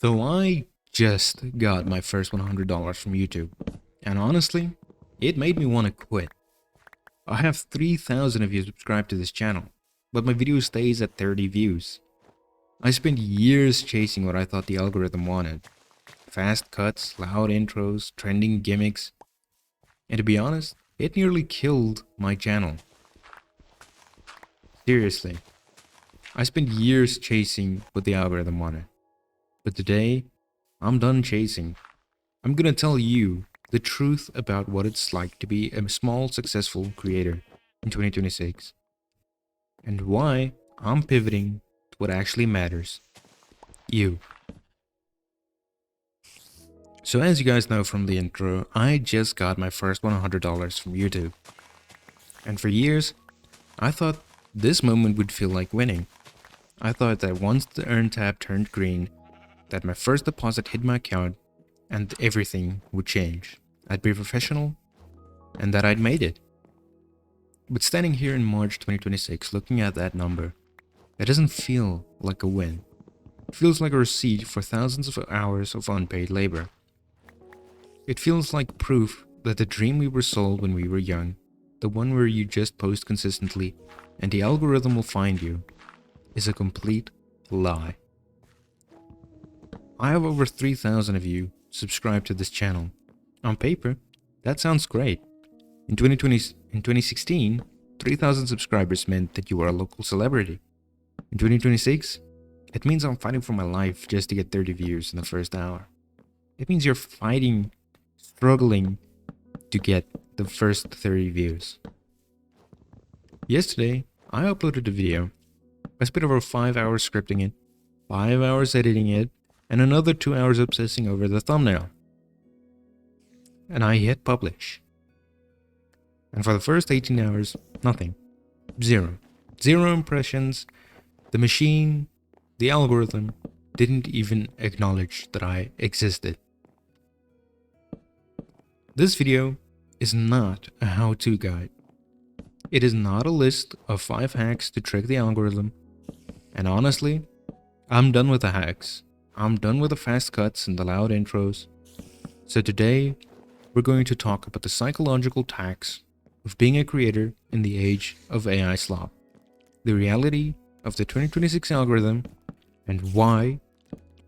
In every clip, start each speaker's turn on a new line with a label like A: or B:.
A: So I just got my first $100 from YouTube, and honestly, it made me want to quit. I have 3,000 of you subscribed to this channel, but my video stays at 30 views. I spent years chasing what I thought the algorithm wanted. Fast cuts, loud intros, trending gimmicks, and to be honest, it nearly killed my channel. Seriously, I spent years chasing what the algorithm wanted. But today, I'm done chasing. I'm gonna tell you the truth about what it's like to be a small, successful creator in 2026. And why I'm pivoting to what actually matters. You. So as you guys know from the intro, I just got my first $100 from YouTube. And for years, I thought this moment would feel like winning. I thought that once the earn tab turned green, that my first deposit hit my account and everything would change. I'd be professional and that I'd made it. But standing here in March 2026 looking at that number, it doesn't feel like a win. It feels like a receipt for thousands of hours of unpaid labor. It feels like proof that the dream we were sold when we were young, the one where you just post consistently and the algorithm will find you, is a complete lie. I have over 3,000 of you subscribed to this channel. On paper, that sounds great. In 2016, 3,000 subscribers meant that you were a local celebrity. In 2026, it means I'm fighting for my life just to get 30 views in the first hour. It means you're struggling to get the first 30 views. Yesterday, I uploaded a video. I spent over 5 hours scripting it, 5 hours editing it, and another 2 hours obsessing over the thumbnail. And I hit publish. And for the first 18 hours, nothing. Zero. Zero impressions. The machine, the algorithm, didn't even acknowledge that I existed. This video is not a how-to guide. It is not a list of 5 hacks to trick the algorithm. And honestly, I'm done with the hacks. I'm done with the fast cuts and the loud intros. So today, we're going to talk about the psychological tax of being a creator in the age of AI slop, the reality of the 2026 algorithm, and why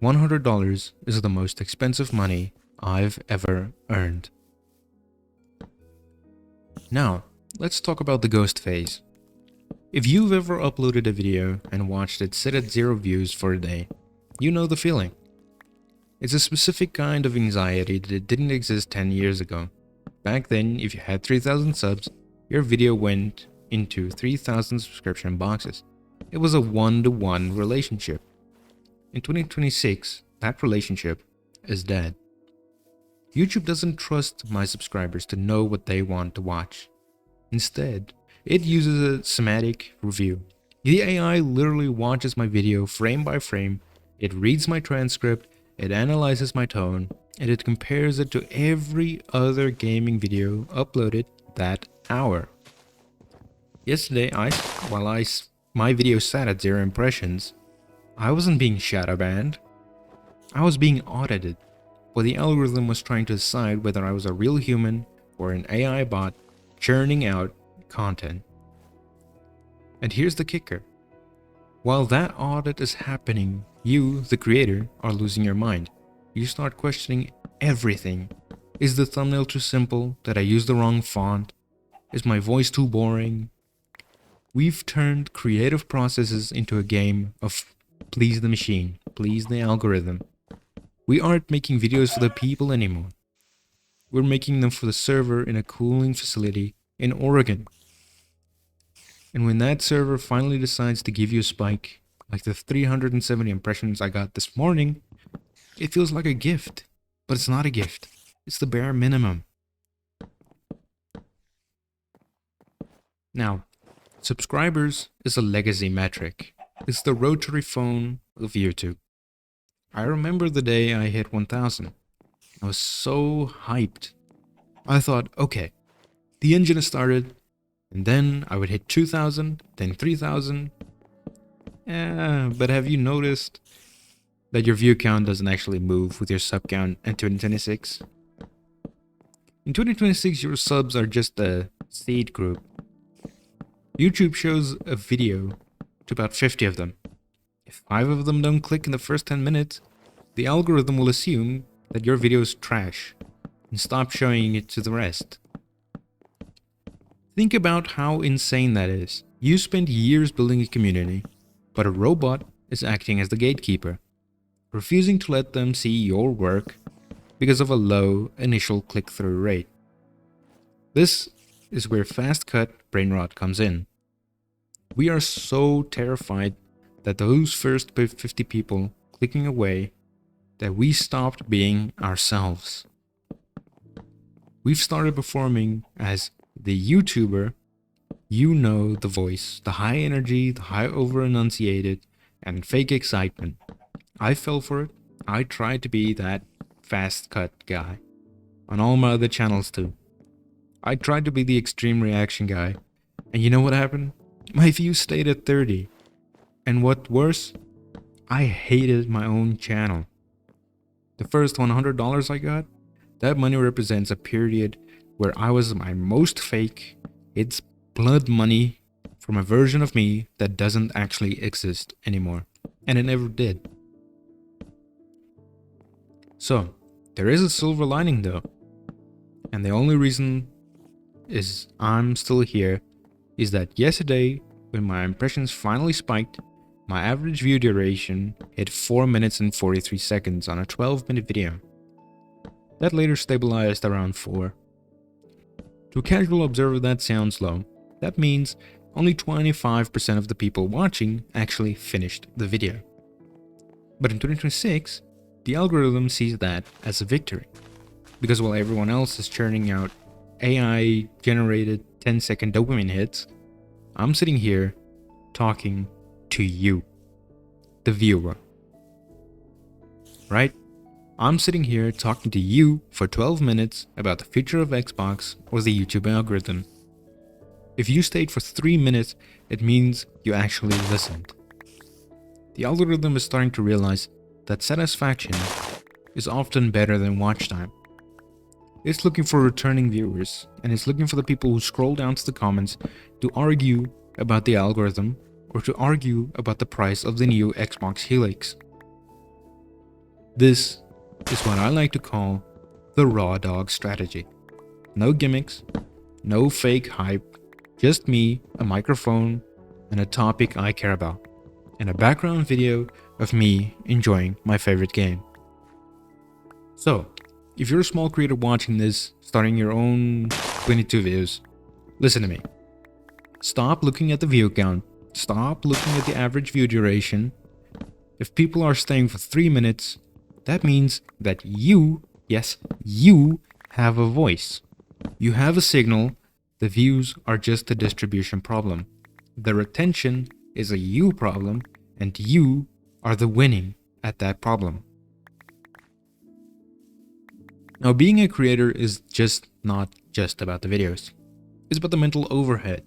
A: $100 is the most expensive money I've ever earned. Now, let's talk about the ghost phase. If you've ever uploaded a video and watched it sit at 0 views for a day, you know the feeling. It's a specific kind of anxiety that didn't exist 10 years ago. Back then, if you had 3,000 subs, your video went into 3,000 subscription boxes. It was a one-to-one relationship. In 2026, that relationship is dead. YouTube doesn't trust my subscribers to know what they want to watch. Instead, it uses a semantic review. The AI literally watches my video frame by frame, it reads my transcript, it analyzes my tone, and it compares it to every other gaming video uploaded that hour. Yesterday, my video sat at 0 impressions, I wasn't being shadow banned. I was being audited, where the algorithm was trying to decide whether I was a real human or an AI bot churning out content. And here's the kicker. While that audit is happening, you, the creator, are losing your mind. You start questioning everything. Is the thumbnail too simple? Did I use the wrong font? Is my voice too boring? We've turned creative processes into a game of please the machine, please the algorithm. We aren't making videos for the people anymore. We're making them for the server in a cooling facility in Oregon. And when that server finally decides to give you a spike, like the 370 impressions I got this morning, it feels like a gift. But it's not a gift. It's the bare minimum. Now, subscribers is a legacy metric. It's the rotary phone of YouTube. I remember the day I hit 1,000. I was so hyped. I thought, okay, the engine has started, and then I would hit 2,000, then 3,000. But have you noticed that your view count doesn't actually move with your sub count in 2026? In 2026, your subs are just a seed group. YouTube shows a video to about 50 of them. If 5 of them don't click in the first 10 minutes, the algorithm will assume that your video is trash and stop showing it to the rest. Think about how insane that is. You spent years building a community, but a robot is acting as the gatekeeper, refusing to let them see your work because of a low initial click-through rate. This is where fast-cut brain rot comes in. We are so terrified that those first 50 people clicking away that we stopped being ourselves. We've started performing as the YouTuber, you know, the voice, the high energy, the high over-enunciated, and fake excitement. I fell for it. I tried to be that fast-cut guy on all my other channels too. I tried to be the extreme reaction guy, and you know what happened? My views stayed at 30. And what worse, I hated my own channel. The first $100 I got, that money represents a period where I was my most fake. It's blood money from a version of me that doesn't actually exist anymore. And it never did. So, there is a silver lining though. And the only reason is I'm still here is that yesterday, when my impressions finally spiked, my average view duration hit 4 minutes and 43 seconds on a 12-minute video. That later stabilized around 4. To a casual observer, that sounds low. That means only 25% of the people watching actually finished the video. But in 2026, the algorithm sees that as a victory. Because while everyone else is churning out AI-generated 10-second dopamine hits, I'm sitting here talking to you, the viewer. Right? I'm sitting here talking to you for 12 minutes about the future of Xbox or the YouTube algorithm. If you stayed for 3 minutes, it means you actually listened. The algorithm is starting to realize that satisfaction is often better than watch time. It's looking for returning viewers, and it's looking for the people who scroll down to the comments to argue about the algorithm or to argue about the price of the new Xbox Helix. This is what I like to call the raw dog strategy. No gimmicks, no fake hype, just me, a microphone, and a topic I care about, and a background video of me enjoying my favorite game. So, if you're a small creator watching this, starting your own 22 videos, listen to me. Stop looking at the view count. Stop looking at the average view duration. If people are staying for 3 minutes, that means that you, yes, you have a voice. You have a signal. The views are just a distribution problem. The retention is a you problem, and you are the winning at that problem. Now, being a creator is not just about the videos. It's about the mental overhead.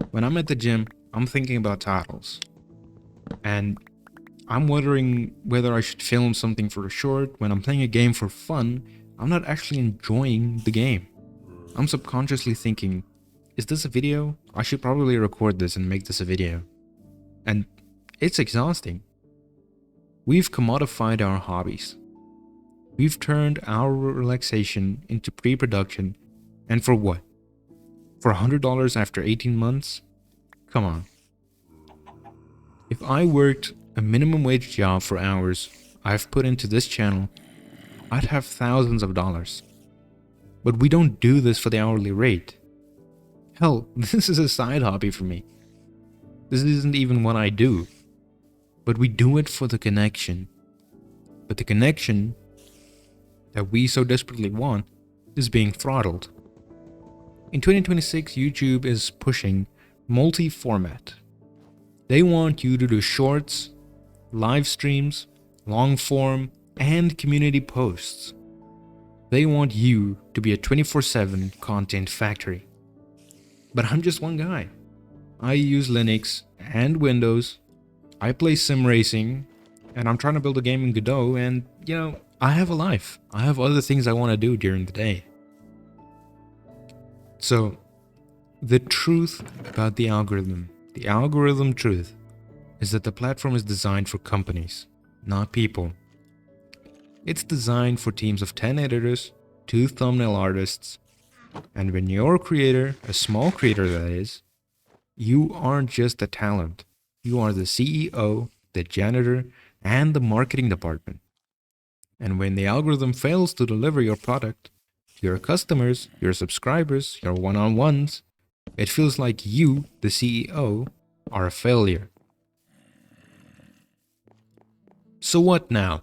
A: When I'm at the gym, I'm thinking about titles. And I'm wondering whether I should film something for a short. When I'm playing a game for fun, I'm not actually enjoying the game. I'm subconsciously thinking, is this a video? I should probably record this and make this a video. And it's exhausting. We've commodified our hobbies. We've turned our relaxation into pre-production. And for what? For $100 after 18 months? Come on. If I worked a minimum wage job for hours I've put into this channel, I'd have thousands of dollars. But we don't do this for the hourly rate. Hell, this is a side hobby for me. This isn't even what I do. But we do it for the connection. But the connection that we so desperately want is being throttled. In 2026, YouTube is pushing multi-format. They want you to do shorts, live streams, long form, and community posts. They want you to be a 24/7 content factory. But I'm just one guy. I use Linux and Windows. I play sim racing, and I'm trying to build a game in Godot, and I have a life. I have other things I want to do during the day. So, the truth about the algorithm truth, is that the platform is designed for companies, not people. It's designed for teams of 10 editors, 2 thumbnail artists, and when you're a creator, a small creator that is, you aren't just a talent. You are the CEO, the janitor, and the marketing department. And when the algorithm fails to deliver your product, your customers, your subscribers, your one-on-ones, it feels like you, the CEO, are a failure. So what now?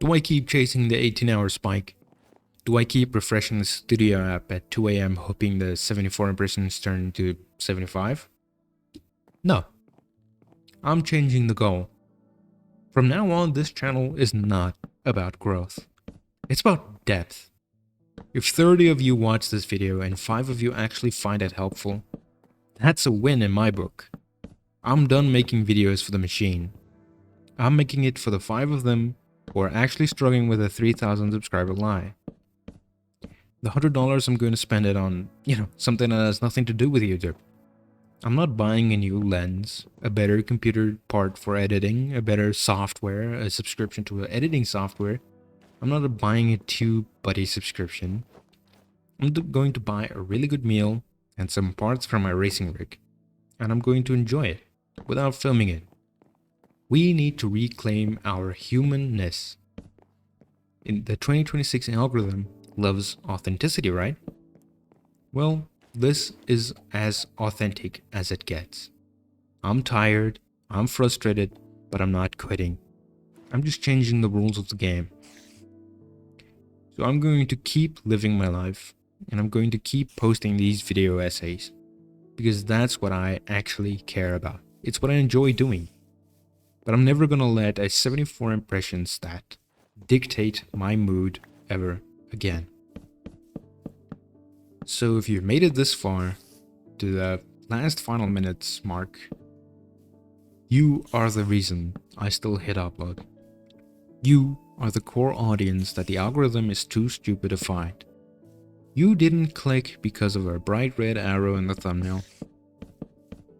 A: Do I keep chasing the 18-hour spike? Do I keep refreshing the studio app at 2 a.m. hoping the 74 impressions turn into 75? No. I'm changing the goal. From now on, this channel is not about growth. It's about depth. If 30 of you watch this video and 5 of you actually find it helpful, that's a win in my book. I'm done making videos for the machine. I'm making it for the 5 of them who are actually struggling with a 3,000 subscriber lie. The $100 I'm going to spend it on, something that has nothing to do with YouTube. I'm not buying a new lens, a better computer part for editing, a better software, a subscription to an editing software. I'm not buying a TubeBuddy subscription. I'm going to buy a really good meal and some parts for my racing rig. And I'm going to enjoy it without filming it. We need to reclaim our human-ness. In the 2026 algorithm loves authenticity, right? Well, this is as authentic as it gets. I'm tired, I'm frustrated, but I'm not quitting. I'm just changing the rules of the game. So I'm going to keep living my life, and I'm going to keep posting these video essays, because that's what I actually care about. It's what I enjoy doing. But I'm never gonna let a 74 impression stat dictate my mood ever again. So if you've made it this far, to the last final minutes mark, you are the reason I still hit upload. You are the core audience that the algorithm is too stupid to find. You didn't click because of a bright red arrow in the thumbnail.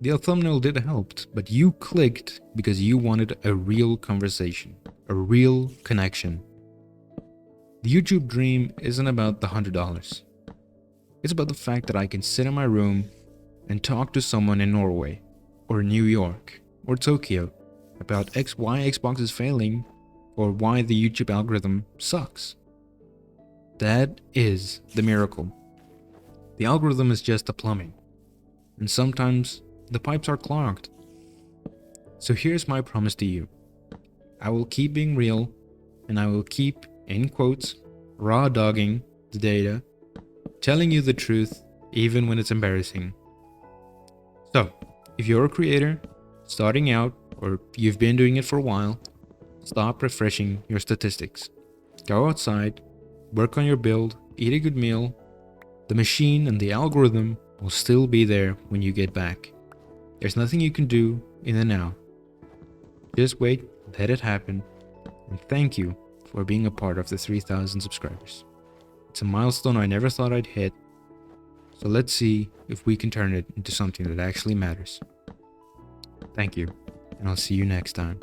A: The thumbnail did help, but you clicked because you wanted a real conversation, a real connection. The YouTube dream isn't about the $100. It's about the fact that I can sit in my room and talk to someone in Norway, or New York, or Tokyo about why Xbox is failing, or why the YouTube algorithm sucks. That is the miracle. The algorithm is just the plumbing, and sometimes the pipes are clogged. So here's my promise to you. I will keep being real, and I will keep, in quotes, raw dogging the data, telling you the truth even when it's embarrassing. So, if you're a creator, starting out, or you've been doing it for a while, stop refreshing your statistics. Go outside, work on your build, eat a good meal. The machine and the algorithm will still be there when you get back. There's nothing you can do in the now. Just wait, let it happen, and thank you for being a part of the 3,000 subscribers. It's a milestone I never thought I'd hit, so let's see if we can turn it into something that actually matters. Thank you, and I'll see you next time.